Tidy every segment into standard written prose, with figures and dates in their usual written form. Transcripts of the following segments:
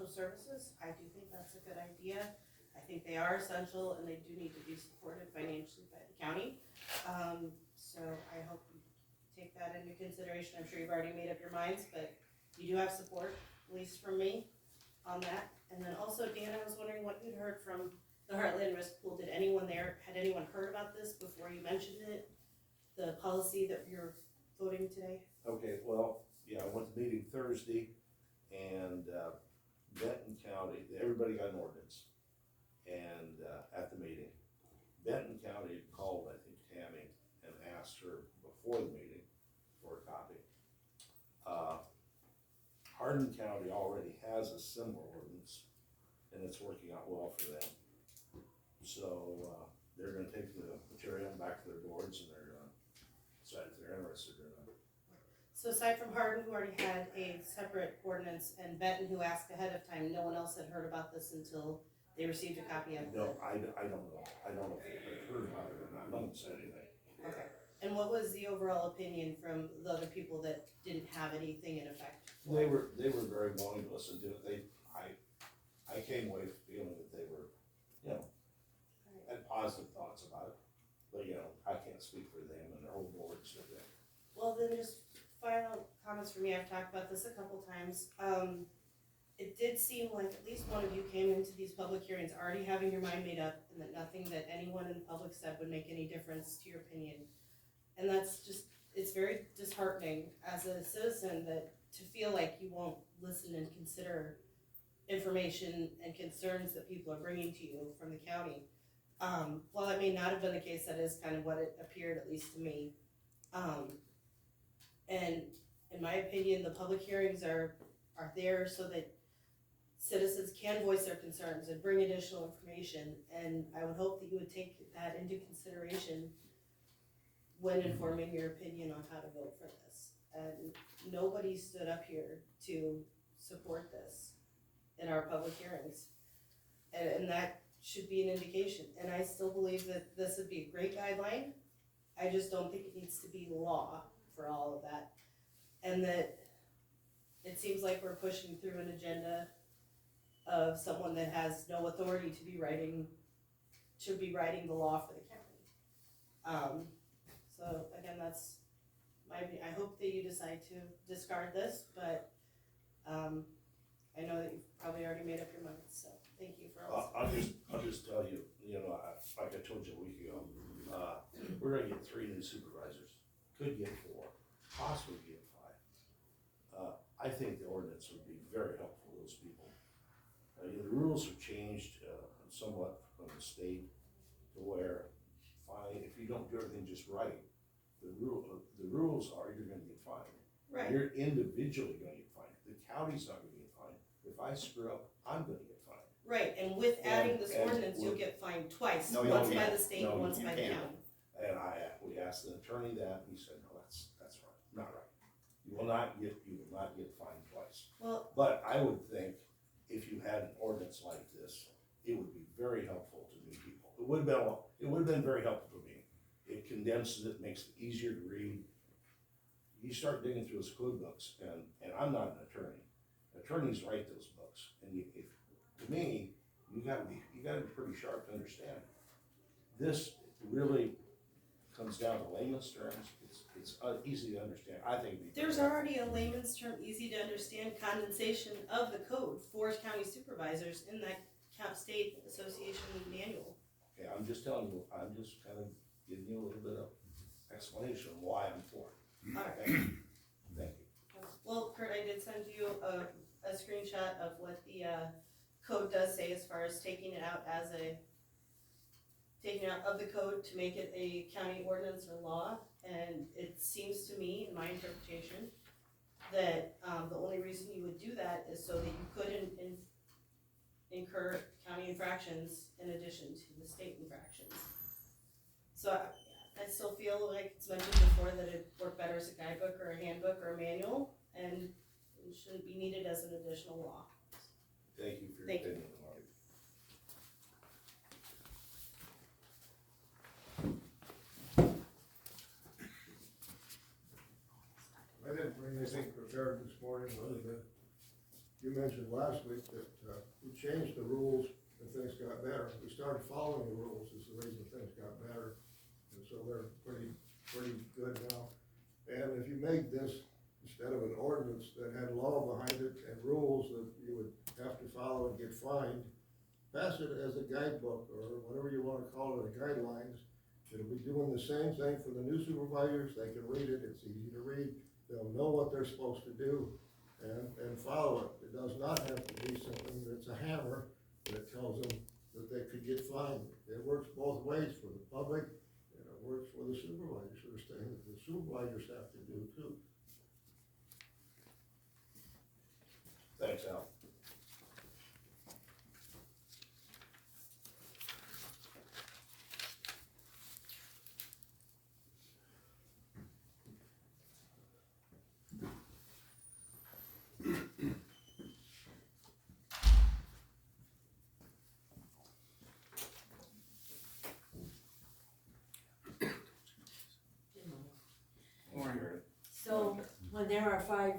essential services. I do think that's a good idea. I think they are essential and they do need to be supported financially by the county. So I hope you take that into consideration. I'm sure you've already made up your minds, but you do have support, at least from me, on that. And then also, Dan, I was wondering what you'd heard from the Heartland Risk Pool. Had anyone heard about this before you mentioned it? The policy that you're voting today? Okay, well, yeah, I went to the meeting Thursday, and Benton County, everybody got an ordinance. And at the meeting, Benton County called, I think, Tammy, and asked her before the meeting for a copy. Hardin County already has a similar ordinance, and it's working out well for them. So they're gonna take the material back to their boards, and they're gonna decide if they're interested or not. So aside from Hardin, who already had a separate ordinance, and Benton, who asked ahead of time, no one else had heard about this until they received a copy of it? No, I don't know. I don't know if they've heard about it or not. No one said anything. Okay. And what was the overall opinion from the other people that didn't have anything in effect? They were very willing to listen to it. I came away feeling that they were, had positive thoughts about it. But, I can't speak for them and their whole boards. Well, then just final comments for me. I've talked about this a couple times. It did seem like at least one of you came into these public hearings already having your mind made up, and that nothing that anyone in the public said would make any difference to your opinion. And that's just, it's very disheartening as a citizen to feel like you won't listen and consider information and concerns that people are bringing to you from the county. While that may not have been the case, that is kind of what it appeared, at least to me. And in my opinion, the public hearings are there so that citizens can voice their concerns and bring additional information, and I would hope that you would take that into consideration when informing your opinion on how to vote for this. And nobody stood up here to support this in our public hearings, and that should be an indication. And I still believe that this would be a great guideline. I just don't think it needs to be law for all of that, and that it seems like we're pushing through an agenda of someone that has no authority to be writing the law for the county. So again, that's my opinion. I hope that you decide to discard this, but I know that you've probably already made up your mind, so thank you for all this. I'll just tell you, like I told you a week ago, we're gonna get 3 new supervisors, could get 4, possibly get 5. I think the ordinance would be very helpful to those people. The rules have changed somewhat from the state to where, fine, if you don't do everything just right, the rules are you're gonna get fined. Right. You're individually gonna get fined. The county's not gonna get fined. If I screw up, I'm gonna get fined. Right, and with adding this ordinance, you'll get fined twice, No, you once by can't. the state, No, once you by the can't. county. And we asked the attorney that, and he said, no, that's right, not right. You will not get fined twice. Well, But I would think if you had an ordinance like this, it would be very helpful to new people. It would have been very helpful to me. It condenses it, makes it easier to read. You start digging through those code books, and I'm not an attorney. Attorneys write those books, and to me, you gotta be pretty sharp to understand it. This really comes down to layman's terms. It's easy to understand. I think it'd be there's very already a layman's term, easy to understand condensation of the code for county supervisors in that state association manual. Okay, I'm just telling you, I'm just kind of giving you a little bit of explanation of why I'm for it. All right. Thank you. Thank you. Well, Kurt, I did send you a screenshot of what the code does say as far as taking it out of the code to make it a county ordinance or law. And it seems to me, in my interpretation, that the only reason you would do that is so that you couldn't incur county infractions in addition to the state infractions. So I still feel like it's mentioned before that it'd work better as a guidebook or a handbook or a manual, and it shouldn't be needed as an additional law. Thank you for your Thank you. opinion, Marty. I didn't bring anything prepared this morning other than you mentioned last week that, we changed the rules and things got better. We started following the rules is the reason things got better. And so they're pretty good now. And if you make this, instead of an ordinance that had law behind it and rules that you would have to follow and get fined, pass it as a guidebook or whatever you wanna call it, a guidelines. It'll be doing the same thing for the new supervisors. They can read it, it's easy to read. They'll know what they're supposed to do and follow it. It does not have to be something that's a hammer that tells them that they could get fined. It works both ways for the public and it works for the supervisors. There's things that the supervisors have to do too. Thanks, Al. So, when there are 5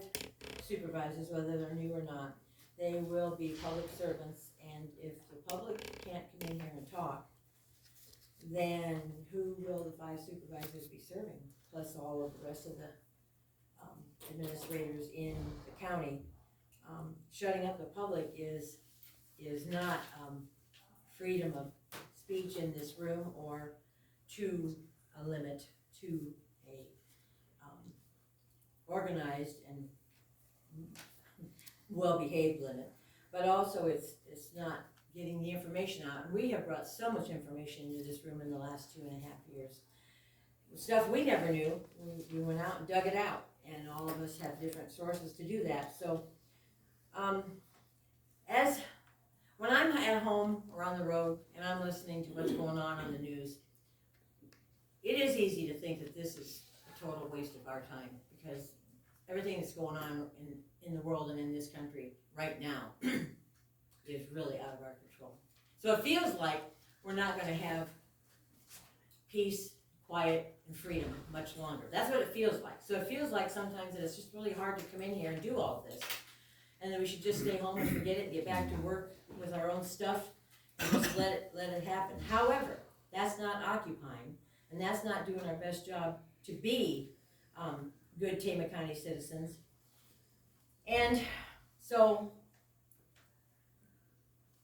supervisors, whether they're new or not, they will be public servants, and if the public can't come in here and talk, then who will the 5 supervisors be serving, plus all of the rest of the administrators in the county? Shutting up the public is not freedom of speech in this room or to a limit to a organized and well-behaved limit, but also it's not getting the information out. And we have brought so much information into this room in the last 2.5 years. Stuff we never knew, we went out and dug it out, and all of us have different sources to do that. So, when I'm at home or on the road and I'm listening to what's going on the news, it is easy to think that this is a total waste of our time, because everything that's going on in the world and in this country right now is really out of our control. So it feels like we're not gonna have peace, quiet, and freedom much longer. That's what it feels like. So it feels like sometimes that it's just really hard to come in here and do all of this. And then we should just stay home and forget it, get back to work with our own stuff, and just let it happen. However, that's not occupying, and that's not doing our best job to be good Tama County citizens. And so,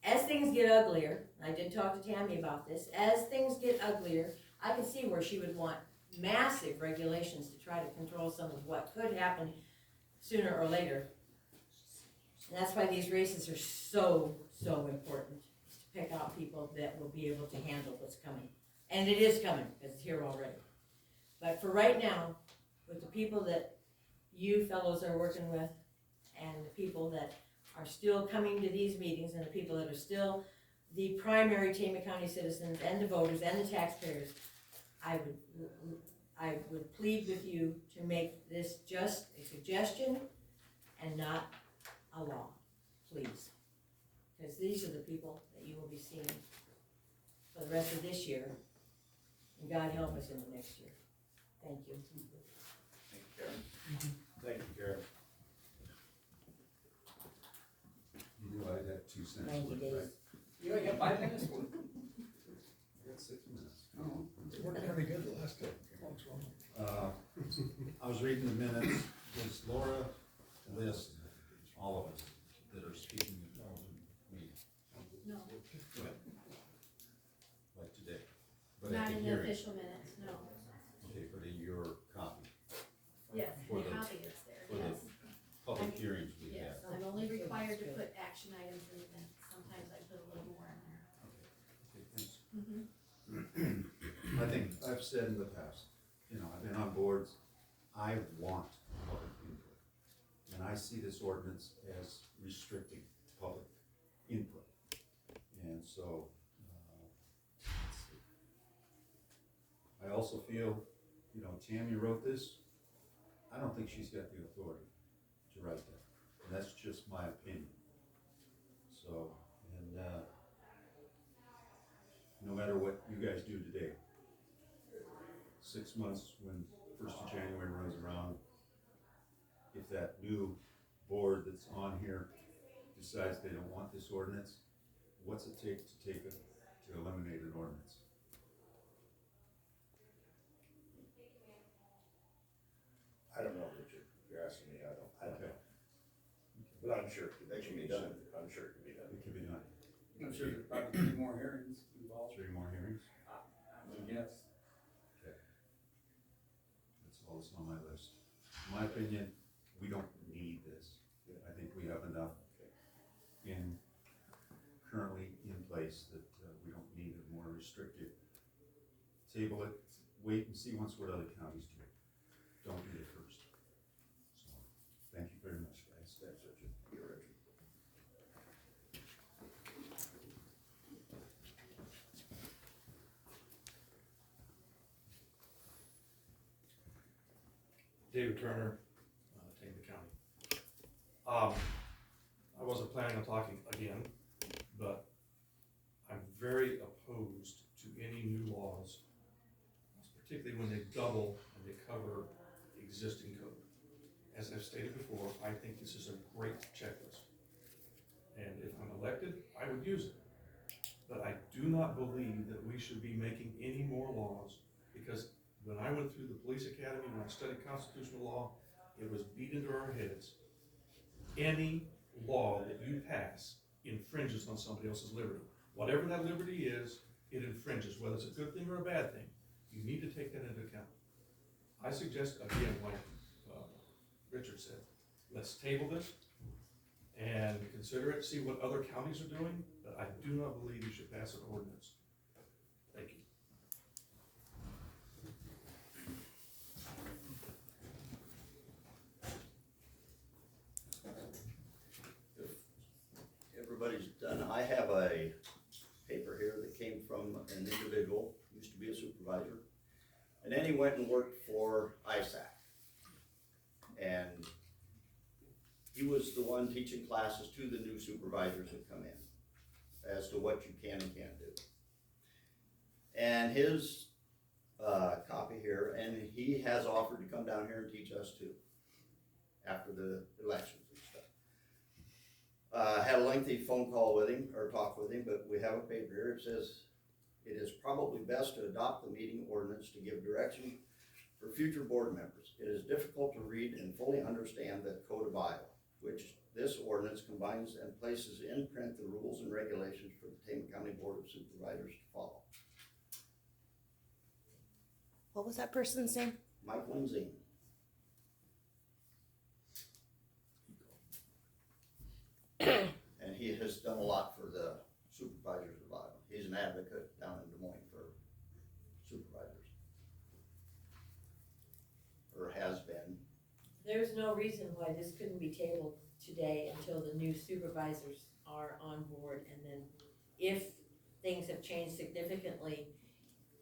as things get uglier, I did talk to Tammy about this, as things get uglier, I can see where she would want massive regulations to try to control some of what could happen sooner or later. And that's why these races are so important, is to pick out people that will be able to handle what's coming. And it is coming, because it's here already. But for right now, with the people that you fellows are working with, and the people that are still coming to these meetings, and the people that are still the primary Tama County citizens, and the voters, and the taxpayers, I would plead with you to make this just a suggestion and not a law, please. Because these are the people that you will be seeing for the rest of this year, and God help us in the next year. Thank you. Thank you, Karen. Thank you, Karen. You knew I had 2 cents. 90 days. Right? You only got 5 minutes? I got 6 minutes. Oh, It worked pretty good the last time. What's wrong? I was reading the minutes. Does Laura list all of us that are speaking at the meeting? No, Like today? But not at the in the hearing? official minutes, no. Okay, but in your copy, Yes, For the the- copy is there, for the yes. public hearings we Yes, had. I'm only required to put action items in the minutes. Sometimes I put a little more in there. Okay, thanks. Mm-hmm. I think I've said in the past, I've been on boards, I want public input. And I see this ordinance as restricting public input. And so, let's see. I also feel, Tammy wrote this, I don't think she's got the authority to write that. And that's just my opinion. So, and, no matter what you guys do today, 6 months when 1st of January runs around, if that new board that's on here decides they don't want this ordinance, what's it take to eliminate an ordinance? I don't know, Richard, if you're asking me, I don't Okay. know. But I'm sure That can be done. I'm sure it can be done. It can be done. I'm sure there's probably 3 more hearings involved. 3 more hearings? I would guess. Okay. That's all that's on my list. In my opinion, we don't need this. I think we have enough currently in place that we don't need a more restrictive. Table it, wait and see once what other counties do. Don't do it first. So, thank you very much, guys. That's Richard, you're Richard. David Turner, Tama County. I wasn't planning on talking again, but I'm very opposed to any new laws, particularly when they double and they cover existing code. As I've stated before, I think this is a great checklist. And if I'm elected, I would use it. But I do not believe that we should be making any more laws, because when I went through the police academy, when I studied constitutional law, it was beat into our heads. Any law that you pass infringes on somebody else's liberty. Whatever that liberty is, it infringes, whether it's a good thing or a bad thing. You need to take that into account. I suggest, again, like Richard said, let's table this and consider it, see what other counties are doing, but I do not believe you should pass an ordinance. Thank you. Everybody's done. I have a paper here that came from an individual, used to be a supervisor, and then he went and worked for ISAC. And he was the one teaching classes to the new supervisors that come in as to what you can and can't do. And his copy here, and he has offered to come down here and teach us too, after the elections and stuff. Had a lengthy phone call with him, or talk with him, but we have a paper here. It says, it is probably best to adopt the meeting ordinance to give direction for future board members. It is difficult to read and fully understand the Code of Iowa, which this ordinance combines and places in print the rules and regulations for the Tama County Board of Supervisors to follow. What was that person's name? Mike Lindsay. And he has done a lot for the supervisors of Iowa. He's an advocate down in Des Moines for supervisors. Or has been. There's no reason why this couldn't be tabled today until the new supervisors are on board, and then if things have changed significantly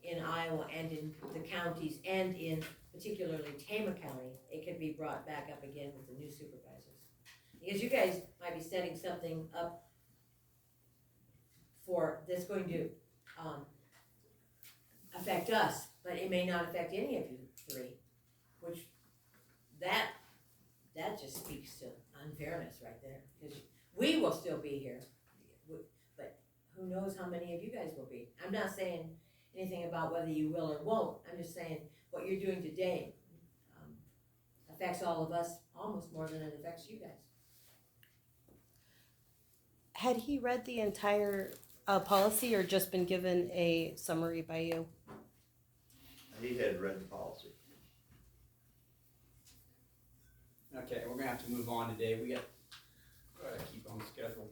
in Iowa and in the counties and in particularly Tama County, it could be brought back up again with the new supervisors. Because you guys might be setting something up for, that's going to affect us, but it may not affect any of you three, which that just speaks to unfairness right there, because we will still be here, but who knows how many of you guys will be. I'm not saying anything about whether you will or won't, I'm just saying what you're doing today affects all of us almost more than it affects you guys. Had he read the entire policy or just been given a summary by you? He had read the policy. Okay, we're gonna have to move on today. We got, keep on schedule.